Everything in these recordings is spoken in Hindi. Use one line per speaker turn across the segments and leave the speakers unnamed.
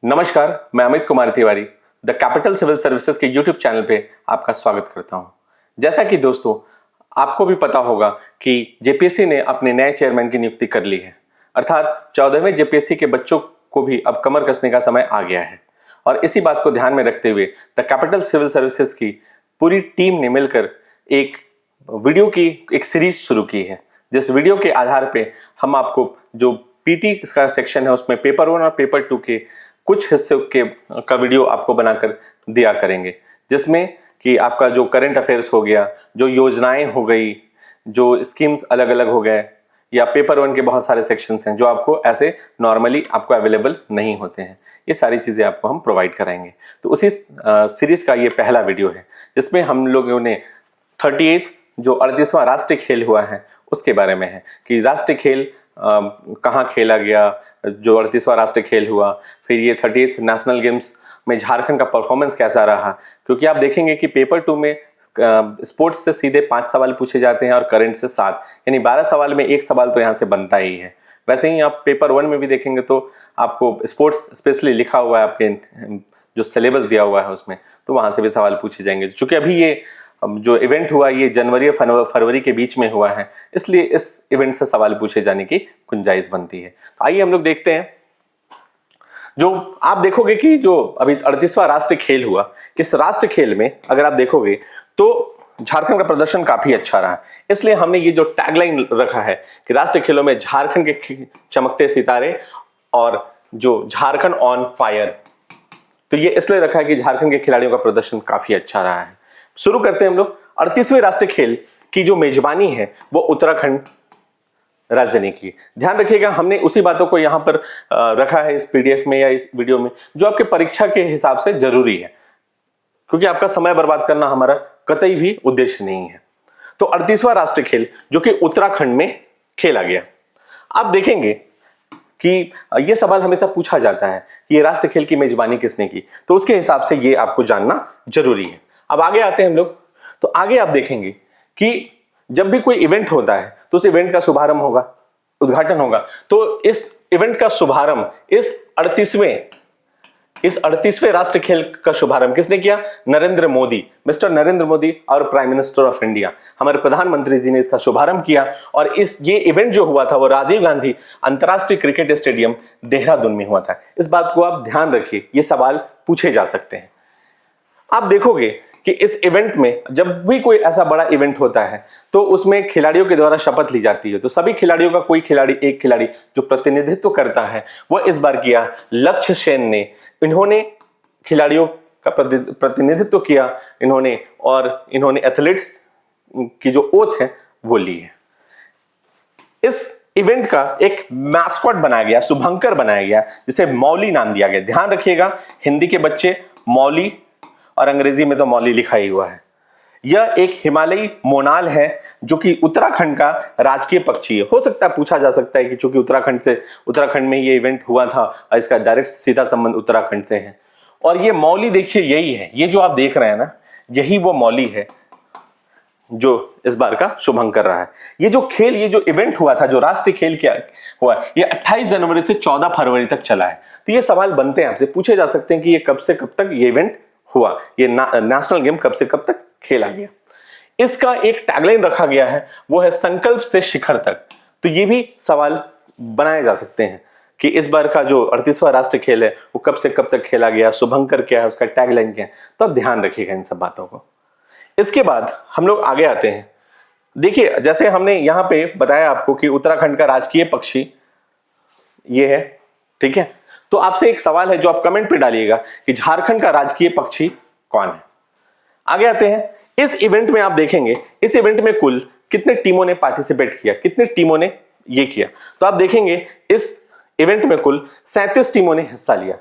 नमस्कार, मैं Amit Kumar Tiwari the capital civil services के यूट्यूब चैनल पे आपका स्वागत करता हूं। जैसा कि दोस्तों आपको भी पता होगा कि जेपीएससी ने अपने नए चेयरमैन की नियुक्ति कर ली है, अर्थात 14वें जेपीएससी के बच्चों को भी अब कमर कसने का समय आ गया है। और इसी बात को ध्यान में रखते हुए द कैपिटल सिविल सर्विसेज की पूरी टीम ने मिलकर एक वीडियो की एक सीरीज शुरू की है, जिस वीडियो के आधार पे हम आपको जो पीटी का सेक्शन है उसमें पेपर 1 और पेपर 2 के कुछ हिस्से का वीडियो आपको बनाकर दिया करेंगे, जिसमें कि आपका जो करंट अफेयर्स हो गया, जो योजनाएं हो गई, जो स्कीम्स अलग अलग हो गए, या पेपर 1 के बहुत सारे सेक्शंस हैं जो आपको ऐसे नॉर्मली आपको अवेलेबल नहीं होते हैं। ये सारी चीज़ें आपको हम प्रोवाइड कराएंगे। तो उसी सीरीज का ये पहला वीडियो है, जिसमें हम लोगों ने 38 जो 38वां राष्ट्रीय खेल हुआ है उसके बारे में है कि राष्ट्रीय खेल कहाँ खेला गया, जो 38वां राष्ट्रीय खेल हुआ, फिर ये 38 नेशनल गेम्स में झारखंड का परफॉर्मेंस कैसा रहा। क्योंकि आप देखेंगे कि पेपर 2 में स्पोर्ट्स से सीधे 5 सवाल पूछे जाते हैं और करंट से 7, यानी 12 सवाल में एक सवाल तो यहाँ से बनता ही है। वैसे ही आप पेपर 1 में भी देखेंगे तो आपको स्पोर्ट्स स्पेशली लिखा हुआ है, आपके जो सिलेबस दिया हुआ है उसमें, तो वहाँ से भी सवाल पूछे जाएंगे। चूंकि अभी ये जो इवेंट हुआ ये जनवरी और फरवरी के बीच में हुआ है, इसलिए इस इवेंट से सवाल पूछे जाने की गुंजाइश बनती है। तो आइए हम लोग देखते हैं। जो आप देखोगे कि जो अभी 38वां राष्ट्रीय खेल हुआ, इस राष्ट्रीय खेल में अगर आप देखोगे तो झारखंड का प्रदर्शन काफी अच्छा रहा। इसलिए हमने ये जो टैगलाइन रखा है कि राष्ट्रीय खेलों में झारखंड के चमकते सितारे और जो झारखंड ऑन फायर, तो ये इसलिए रखा है कि झारखंड के खिलाड़ियों का प्रदर्शन काफी अच्छा रहा है। शुरू करते हैं हम लोग। 38वें राष्ट्रीय खेल की जो मेजबानी है वो उत्तराखंड राज्य ने की। ध्यान रखिएगा, हमने उसी बातों को यहां पर रखा है इस पीडीएफ में या इस वीडियो में जो आपके परीक्षा के हिसाब से जरूरी है, क्योंकि आपका समय बर्बाद करना हमारा कतई भी उद्देश्य नहीं है। तो 38वां राष्ट्रीय खेल जो कि उत्तराखंड में खेला गया, आप देखेंगे कि यह सवाल हमेशा पूछा जाता है कि ये राष्ट्रीय खेल की मेजबानी किसने की, तो उसके हिसाब से ये आपको जानना जरूरी है। अब आगे आते हैं हम लोग। तो आगे आप देखेंगे कि जब भी कोई इवेंट होता है तो उस इवेंट का शुभारंभ होगा, उद्घाटन होगा। तो इस इवेंट का शुभारंभ इस 38वें राष्ट्रीय खेल का शुभारंभ किसने किया? नरेंद्र मोदी, मिस्टर नरेंद्र मोदी और प्राइम मिनिस्टर ऑफ इंडिया, हमारे प्रधानमंत्री जी ने इसका शुभारंभ किया। और ये इवेंट जो हुआ था वो राजीव गांधी अंतरराष्ट्रीय क्रिकेट स्टेडियम देहरादून में हुआ था। इस बात को आप ध्यान रखिए, ये सवाल पूछे जा सकते हैं। आप देखोगे कि इस इवेंट में जब भी कोई ऐसा बड़ा इवेंट होता है तो उसमें खिलाड़ियों के द्वारा शपथ ली जाती है। तो सभी खिलाड़ियों का कोई खिलाड़ी, एक खिलाड़ी जो प्रतिनिधित्व करता है वो इस बार किया लक्ष्य सेन ने। इन्होंने खिलाड़ियों का प्रतिनिधित्व किया इन्होंने एथलीट्स की जो ओथ है वो ली है। इस इवेंट का एक मैस्कॉट बनाया गया, शुभंकर बनाया गया, जिसे मौली नाम दिया गया। ध्यान रखिएगा, हिंदी के बच्चे मौली और अंग्रेजी में तो मौली लिखा ही हुआ है। यह एक हिमालयी मोनाल है जो कि उत्तराखंड का राजकीय पक्षी है। हो सकता है पूछा जा सकता है कि चूंकि उत्तराखंड में ये इवेंट हुआ था और इसका डायरेक्ट सीधा संबंध उत्तराखंड से है। और ये मौली देखिए यही है, ये जो आप देख रहे हैं ना, यही वो मौली है जो इस बार का शुभंकर रहा है। ये जो खेल, ये जो इवेंट हुआ था, जो राष्ट्रीय खेल क्या हुआ, ये 28 जनवरी से 14 फरवरी तक चला है। तो ये सवाल बनते हैं, आपसे पूछे जा सकते हैं कि ये कब से कब तक ये इवेंट हुआ, ये नेशनल गेम कब से कब तक खेला गया। इसका एक टैगलाइन रखा गया है, वो है संकल्प से शिखर तक। तो ये भी सवाल बनाए जा सकते हैं कि इस बार का जो 38वां राष्ट्रीय खेल है वो कब से कब तक खेला गया, शुभंकर क्या है, उसका टैगलाइन क्या है। तो आप ध्यान रखिएगा इन सब बातों को। इसके बाद हम लोग आगे आते हैं। देखिए, जैसे हमने यहां पे बताया आपको कि उत्तराखंड का राजकीय पक्षी ये है, ठीक है। तो आपसे एक सवाल है जो आप कमेंट पे डालिएगा कि झारखंड का राजकीय पक्षी कौन है। आगे आते हैं। इस इवेंट में आप देखेंगे, इस इवेंट में कुल कितने टीमों ने पार्टिसिपेट किया, कितने टीमों ने ये किया। तो आप देखेंगे इस इवेंट में कुल 37 टीमों ने हिस्सा लिया।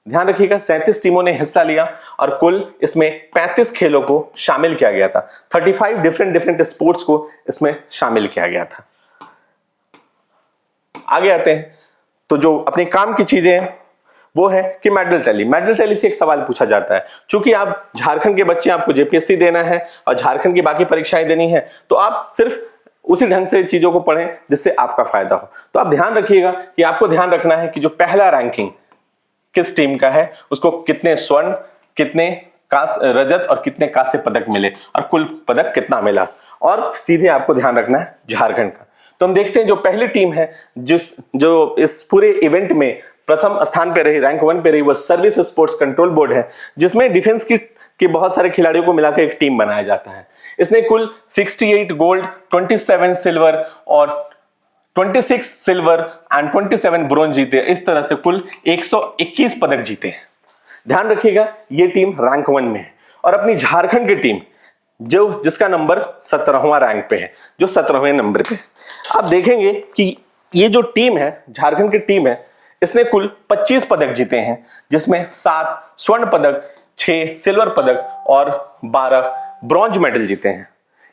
ध्यान रखिएगा, 37 टीमों ने हिस्सा लिया और कुल इसमें 35 खेलों को शामिल किया गया था। 35 डिफरेंट स्पोर्ट्स को इसमें शामिल किया गया था। आगे आते हैं। तो जो अपने काम की चीजें हैं वो है कि मेडल टैली से एक सवाल पूछा जाता है। चूंकि आप झारखंड के बच्चे, आपको जेपीएससी देना है और झारखंड की बाकी परीक्षाएं देनी है, तो आप सिर्फ उसी ढंग से चीजों को पढ़ें जिससे आपका फायदा हो। तो आप ध्यान रखिएगा कि आपको ध्यान रखना है कि जो पहला रैंकिंग किस टीम का है, उसको कितने स्वर्ण, कितने रजत और कितने कांस्य पदक मिले और कुल पदक कितना मिला। और सीधे आपको ध्यान रखना है झारखंड का। तो हम देखते हैं जो पहली टीम है जो इस पूरे इवेंट में प्रथम स्थान पे रही, रैंक 1 पे रही, वो सर्विस स्पोर्ट्स कंट्रोल बोर्ड है, जिसमें डिफेंस की बहुत सारे खिलाड़ियों को मिलाकर एक टीम बनाया जाता है। इसने कुल 68 गोल्ड, 27 सिल्वर और 26 सिल्वर एंड 27 ब्रोंज जीते। इस तरह से कुल 121 पदक जीते हैं। ध्यान रखिएगा ये टीम रैंक 1 में है। और अपनी झारखंड की टीम जिसका नंबर 17वां रैंक पे है, जो 17वें नंबर पे। आप देखेंगे कि ये जो टीम है, झारखंड की टीम है, इसने कुल 25 पदक जीते हैं, जिसमें 7 स्वर्ण पदक, 6 सिल्वर पदक और 12 ब्रॉन्ज मेडल जीते हैं।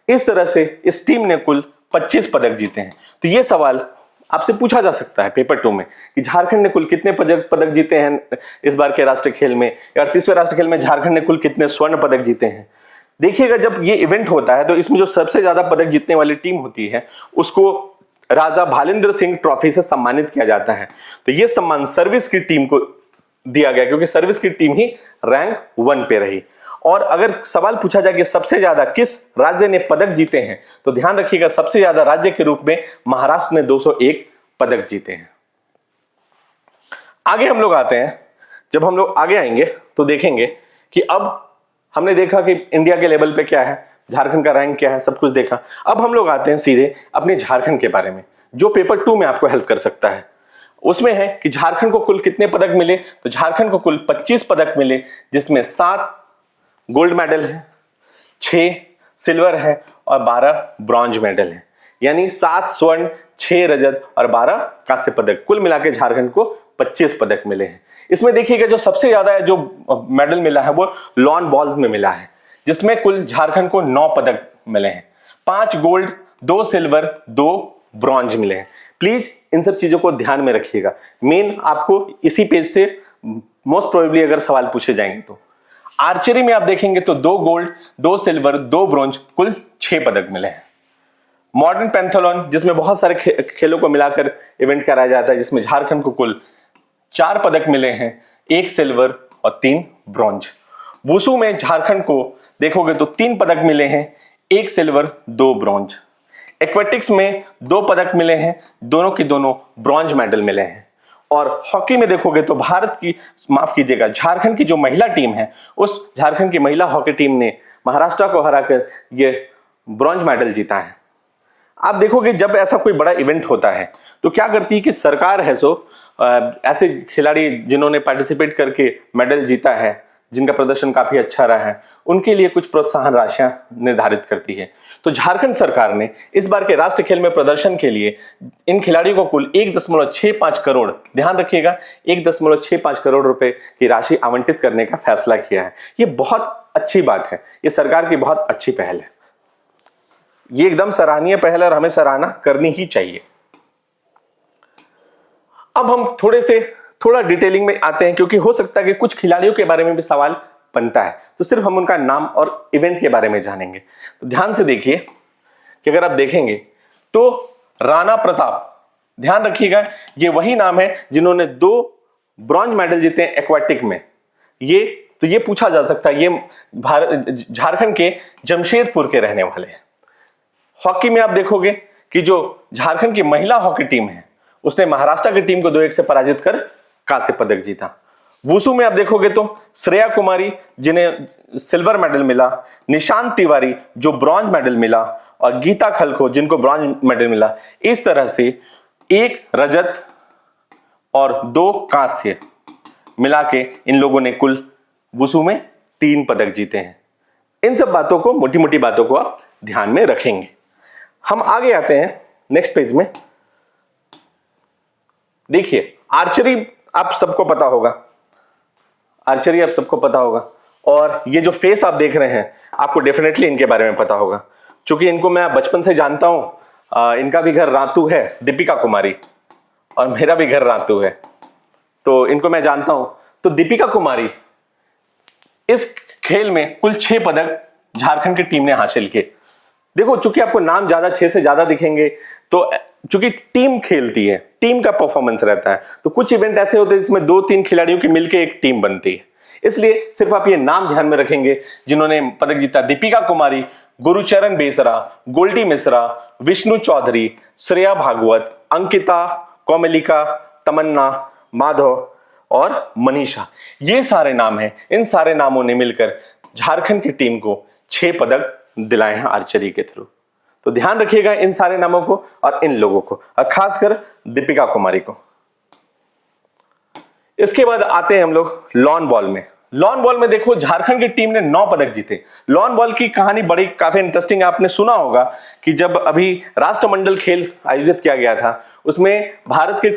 इस तरह से इस टीम ने कुल 25 पदक जीते हैं। तो ये सवाल आपसे पूछा जा सकता है पेपर 2 में कि झारखंड ने कुल कितने पदक जीते हैं इस बार के राष्ट्रीय खेल में, या 38वें राष्ट्रीय खेल में झारखंड ने कुल कितने स्वर्ण पदक जीते हैं। देखिएगा जब ये इवेंट होता है तो इसमें जो सबसे ज्यादा पदक जीतने वाली टीम होती है उसको राजा भालेंद्र सिंह ट्रॉफी से सम्मानित किया जाता है। तो यह सम्मान सर्विस की टीम को दिया गया, क्योंकि सर्विस की टीम ही रैंक 1 पे रही। और अगर सवाल पूछा जाए कि सबसे ज्यादा किस राज्य ने पदक जीते हैं, तो ध्यान रखिएगा सबसे ज्यादा राज्य के रूप में महाराष्ट्र ने 201 पदक जीते हैं। आगे हम लोग आते हैं। जब हम लोग आगे आएंगे तो देखेंगे कि अब हमने देखा कि इंडिया के लेवल पे क्या है, झारखंड का रैंक क्या है, सब कुछ देखा। अब हम लोग आते हैं सीधे अपने झारखंड के बारे में, जो पेपर 2 में आपको हेल्प कर सकता है। उसमें है कि झारखंड को कुल कितने पदक मिले, तो झारखंड को कुल 25 पदक मिले, जिसमें 7 गोल्ड मेडल है, 6 सिल्वर है और 12 ब्रॉन्ज मेडल है। यानी 7 स्वर्ण, 6 रजत और 12 कांस्य पदक, कुल मिलाकर झारखंड को 25 पदक मिले हैं। इसमें देखिएगा जो सबसे ज्यादा जो मेडल मिला है वो लॉन बॉल्स में मिला है, जिसमें कुल झारखंड को 9 पदक मिले हैं। 5 गोल्ड, 2 सिल्वर, 2 ब्रॉन्ज मिले हैं। प्लीज इन सब चीजों को ध्यान में रखिएगा। मेन आपको इसी पेज से मोस्ट प्रोबेबली अगर सवाल पूछे जाएंगे तो आर्चरी में आप देखेंगे तो 2 गोल्ड, 2 सिल्वर, 2 ब्रॉन्ज, कुल 6 पदक मिले हैं। मॉडर्न पैंथेलॉन, जिसमें बहुत सारे खेलों को मिलाकर इवेंट कराया जाता है, जिसमें झारखंड को कुल 4 पदक मिले हैं, 1 सिल्वर और 3 ब्रॉन्ज। वुशु में झारखंड को देखोगे तो 3 पदक मिले हैं, 1 सिल्वर, 2 ब्रॉन्ज। एक्वेटिक्स में 2 पदक मिले हैं, दोनों की दोनों ब्रॉन्ज मेडल मिले हैं। और हॉकी में देखोगे तो झारखंड की जो महिला टीम है, उस झारखंड की महिला हॉकी टीम ने महाराष्ट्र को हराकर ये ब्रॉन्ज मेडल जीता है। आप देखोगे जब ऐसा कोई बड़ा इवेंट होता है तो क्या करती है कि सरकार है ऐसे खिलाड़ी जिन्होंने पार्टिसिपेट करके मेडल जीता है, जिनका प्रदर्शन काफी अच्छा रहा है, उनके लिए कुछ प्रोत्साहन राशियां निर्धारित करती है। तो झारखंड सरकार ने इस बार के राष्ट्रीय खेल में प्रदर्शन के लिए इन खिलाड़ियों को कुल 1.65 करोड़, ध्यान रखिएगा 1.65 करोड़ रुपए की राशि आवंटित करने का फैसला किया है। ये बहुत अच्छी बात है, ये सरकार की बहुत अच्छी पहल है। ये एकदम सराहनीय पहल है और हमें सराहना करनी ही चाहिए। अब हम थोड़ा डिटेलिंग में आते हैं, क्योंकि हो सकता है कि कुछ खिलाड़ियों के बारे में भी सवाल बनता है, तो सिर्फ हम उनका नाम और इवेंट के बारे में जानेंगे। तो ध्यान से देखिए कि अगर आप देखेंगे तो राणा प्रताप, ध्यान रखिएगा ये वही नाम है जिन्होंने 2 ब्रॉन्ज मेडल जीते हैं एक्वाटिक में। ये पूछा जा सकता है, ये झारखंड के जमशेदपुर के रहने वाले हैं। हॉकी में आप देखोगे कि जो झारखंड की महिला हॉकी टीम है, उसने महाराष्ट्र की टीम को 2-1 से पराजित कर कांस्य पदक जीता। वुशु में आप देखोगे तो श्रेया कुमारी, जिन्हें सिल्वर मेडल मिला, निशांत तिवारी जो ब्रॉन्ज मेडल मिला, और गीता खलखो जिनको ब्रॉन्ज मेडल मिला। इस तरह से 1 रजत और 2 कांस्य मिला के इन लोगों ने कुल वुशु में 3 पदक जीते हैं। इन सब बातों को, मोटी मोटी बातों को आप ध्यान में रखेंगे। हम आगे आते हैं नेक्स्ट पेज में। देखिए आर्चरी आप सबको पता होगा, और ये जो फेस आप देख रहे हैं आपको डेफिनेटली इनके बारे में पता होगा, क्योंकि इनको मैं बचपन से जानता हूं। इनका भी घर रातू है, दीपिका कुमारी, और मेरा भी घर रातू है, तो इनको मैं जानता हूं। तो दीपिका कुमारी इस खेल में कुल 6 पदक झारखंड की टीम ने हासिल किए। देखो चूंकि आपको नाम ज्यादा 6 से ज्यादा दिखेंगे तो चूंकि टीम खेलती है, टीम का परफॉर्मेंस रहता है, तो कुछ इवेंट ऐसे होते हैं जिसमें 2-3 खिलाड़ियों की मिलकर एक टीम बनती है। इसलिए सिर्फ आप ये नाम ध्यान में रखेंगे जिन्होंने पदक जीता: दीपिका कुमारी, गुरुचरण बेसरा, गोल्डी मिश्रा, विष्णु चौधरी, श्रेया भागवत, अंकिता, कोमलिका, तमन्ना, माधव और मनीषा। ये सारे नाम हैं। इन सारे नामों ने मिलकर झारखंड की टीम को 6 पदक दिलाए हैं आर्चरी के थ्रू। तो ध्यान रखिएगा इन सारे नामों को और इन लोगों को, और खासकर दीपिका कुमारी को। इसके बाद आते हैं हम लोग लॉन बॉल में। लॉन बॉल में देखो झारखंड की टीम ने 9 पदक जीते। लॉन बॉल की कहानी बड़ी काफी इंटरेस्टिंग है। आपने सुना होगा कि जब अभी राष्ट्रमंडल खेल आयोजित किया गया था, उसमें भारत की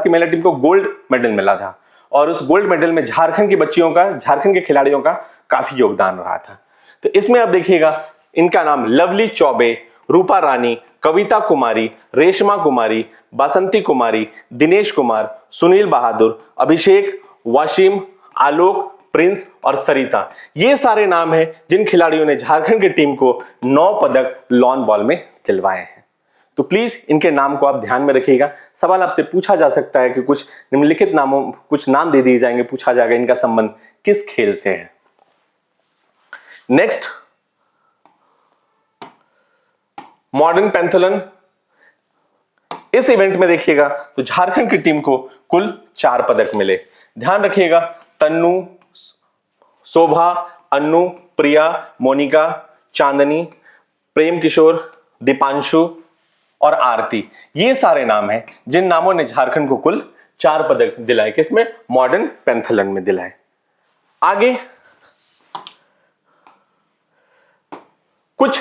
महिला टीम को गोल्ड मेडल मिला था, और उस गोल्ड मेडल में झारखंड के खिलाड़ियों का काफी योगदान रहा था। तो इसमें आप देखिएगा इनका नाम लवली चौबे, रूपा रानी, कविता कुमारी, रेशमा कुमारी, बासंती कुमारी, दिनेश कुमार, सुनील बहादुर, अभिषेक, वाशिम, आलोक, प्रिंस और सरिता, ये सारे नाम हैं जिन खिलाड़ियों ने झारखंड की टीम को 9 पदक लॉन बॉल में दिलवाए हैं। तो प्लीज इनके नाम को आप ध्यान में रखिएगा। सवाल आपसे पूछा जा सकता है कि कुछ निम्नलिखित कुछ नाम दे दिए जाएंगे, पूछा जाएगा इनका संबंध किस खेल से है। Next, modern pentathlon. इस इवेंट में देखिएगा तो झारखंड की टीम को कुल 4 पदक मिले। ध्यान रखिएगा, तन्नू, शोभा, अन्नू, प्रिया, मोनिका, चांदनी, प्रेम किशोर, दीपांशु और आरती, ये सारे नाम हैं जिन नामों ने झारखंड को कुल 4 पदक दिलाए। किसमें? मॉडर्न पेंथलन में दिलाए। आगे कुछ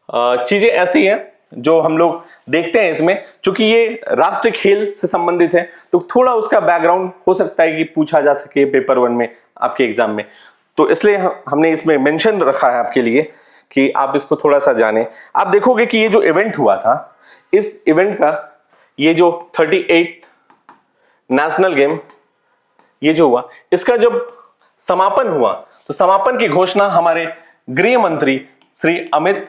चीजें ऐसी हैं जो हम लोग देखते हैं इसमें, क्योंकि ये राष्ट्रीय खेल से संबंधित है, तो थोड़ा उसका बैकग्राउंड हो सकता है कि पूछा जा सके पेपर 1 में आपके एग्जाम में, तो इसलिए हमने इसमें मेंशन रखा है आपके लिए कि आप इसको थोड़ा सा जानें। आप देखोगे कि ये जो इवेंट हुआ था, इस इवेंट का ये जो 38 नेशनल गेम ये जो हुआ, इसका जब समापन हुआ तो समापन की घोषणा हमारे गृह मंत्री श्री अमित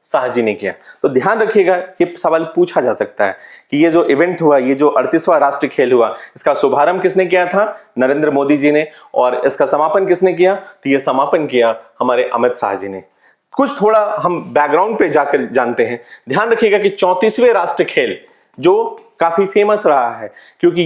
शाह जी ने किया। तो ध्यान रखिएगा कि सवाल पूछा जा सकता है कि ये जो इवेंट हुआ, ये जो 38वां राष्ट्रीय खेल हुआ, इसका शुभारंभ किसने किया था? नरेंद्र मोदी जी ने। और इसका समापन किसने किया? तो ये समापन किया हमारे अमित शाह जी ने। कुछ थोड़ा हम बैकग्राउंड पे जाकर जानते हैं। ध्यान रखिएगा कि 34वें राष्ट्रीय खेल जो काफी फेमस रहा है, क्योंकि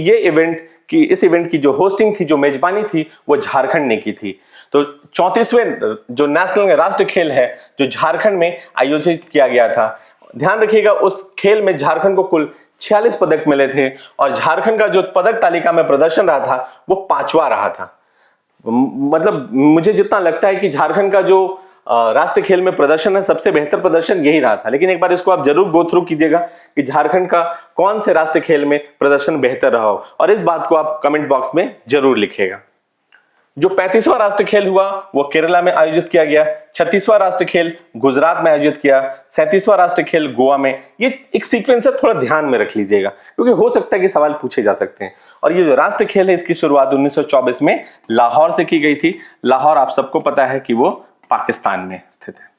इस इवेंट की जो होस्टिंग थी, जो मेजबानी थी, वो झारखंड ने की थी। तो 34वें जो नेशनल राष्ट्रीय खेल है जो झारखंड में आयोजित किया गया था, ध्यान रखिएगा उस खेल में झारखंड को कुल 46 पदक मिले थे, और झारखंड का जो पदक तालिका में प्रदर्शन रहा था वो 5वां रहा था। मतलब मुझे जितना लगता है कि झारखंड का जो राष्ट्रीय खेल में प्रदर्शन है, सबसे बेहतर प्रदर्शन यही रहा था। लेकिन एक बार इसको आप जरूर गो थ्रू कीजिएगा कि झारखंड का कौन से राष्ट्रीय खेल में प्रदर्शन बेहतर रहा हो, और इस बात को आप कमेंट बॉक्स में जरूर लिखिएगा। जो 35वां राष्ट्रीय खेल हुआ वो केरला में आयोजित किया गया, 36वां राष्ट्रीय खेल गुजरात में आयोजित किया, 37वां राष्ट्रीय खेल गोवा में। ये एक सीक्वेंस है, थोड़ा ध्यान में रख लीजिएगा, क्योंकि हो सकता है कि सवाल पूछे जा सकते हैं। और ये जो राष्ट्रीय खेल है, इसकी शुरुआत 1924 में लाहौर से की गई थी। लाहौर आप सबको पता है कि वो पाकिस्तान में स्थित है।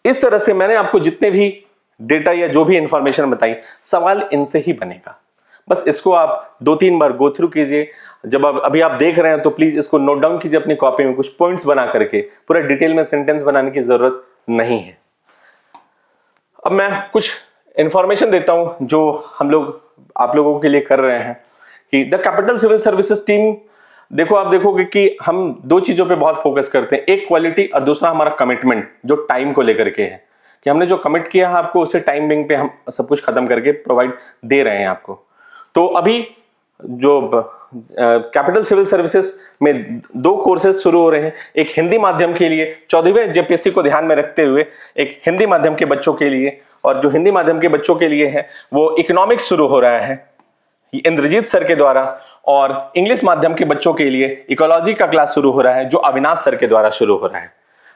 इस तरह से मैंने आपको जितने भी डेटा या जो भी इंफॉर्मेशन बताई, सवाल इनसे ही बनेगा। बस इसको आप 2-3 बार गो थ्रू कीजिए। जब अभी आप देख रहे हैं तो प्लीज इसको नोट डाउन कीजिए अपनी कॉपी में, कुछ पॉइंट्स बना करके। पूरा डिटेल में सेंटेंस बनाने की जरूरत नहीं है। अब मैं कुछ इंफॉर्मेशन देता हूं जो हम लोग आप लोगों के लिए कर रहे हैं कि the capital civil services team, देखो आप देखोगे कि हम 2 चीजों पे बहुत फोकस करते हैं, एक क्वालिटी और दूसरा हमारा कमिटमेंट, जो टाइम को लेकर के है कि हमने जो कमिट किया है आपको, उसे टाइमिंग पे हम सब कुछ खत्म करके प्रोवाइड दे रहे हैं आपको। तो अभी जो कैपिटल सिविल सर्विसेज में 2 कोर्सेज शुरू हो रहे हैं। एक हिंदी माध्यम के लिए 14वें जेपीएससी को ध्यान में रखते हुए एक हिंदी माध्यम के बच्चों के लिए, और जो हिंदी माध्यम के बच्चों के लिए है वो इकोनॉमिक्स शुरू हो रहा है इंद्रजीत सर के द्वारा, और इंग्लिश माध्यम के बच्चों के लिए इकोलॉजी का क्लास शुरू हो रहा है जो अविनाश सर के द्वारा शुरू हो रहा है।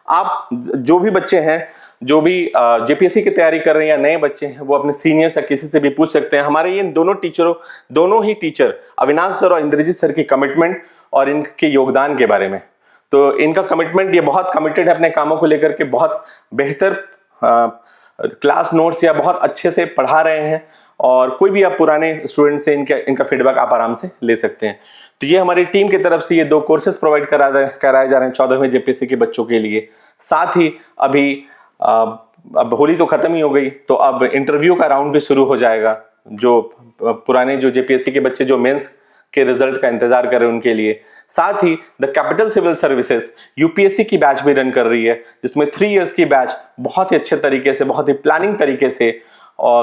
आप जो भी बच्चे हैं, जो भी जेपीएससी की तैयारी कर रहे हैं या नए बच्चे हैं, वो अपने सीनियर से किसी से भी पूछ सकते हैं। हमारे ये दोनों ही टीचर अविनाश सर और इंद्रजीत सर की कमिटमेंट और इनके योगदान के बारे में, तो इनका कमिटमेंट, ये बहुत कमिटेड है अपने कामों को लेकर के, बहुत बेहतर क्लास नोट्स या बहुत अच्छे से पढ़ा रहे हैं, और कोई भी आप पुराने स्टूडेंट से इनका फीडबैक आप आराम से ले सकते हैं। तो ये हमारी टीम की तरफ से ये 2 कोर्सेज प्रोवाइड कराए जा रहे हैं 14वीं जेपीएससी के बच्चों के लिए। साथ ही अभी अब होली तो खत्म ही हो गई, तो अब इंटरव्यू का राउंड भी शुरू हो जाएगा। जो पुराने जो जेपीएससी के बच्चे जो मेंस के रिजल्ट का इंतजार कर रहे हैं उनके लिए। साथ ही the capital civil services UPSC की बैच भी रन कर रही है, जिसमें 3 इयर्स की बैच बहुत ही अच्छे तरीके से, बहुत ही प्लानिंग तरीके से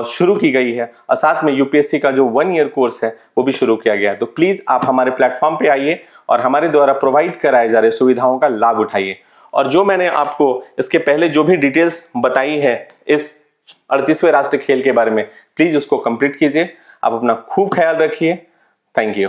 शुरू की गई है, और साथ में यूपीएससी का जो 1 ईयर कोर्स है वो भी शुरू किया गया है। तो प्लीज आप हमारे प्लेटफॉर्म पे आइए और हमारे द्वारा प्रोवाइड कराए जा रहे सुविधाओं का लाभ उठाइए। और जो मैंने आपको इसके पहले जो भी डिटेल्स बताई है इस 38वें राष्ट्रीय खेल के बारे में, प्लीज उसको कंप्लीट कीजिए। आप अपना खूब ख्याल रखिए। Thank you.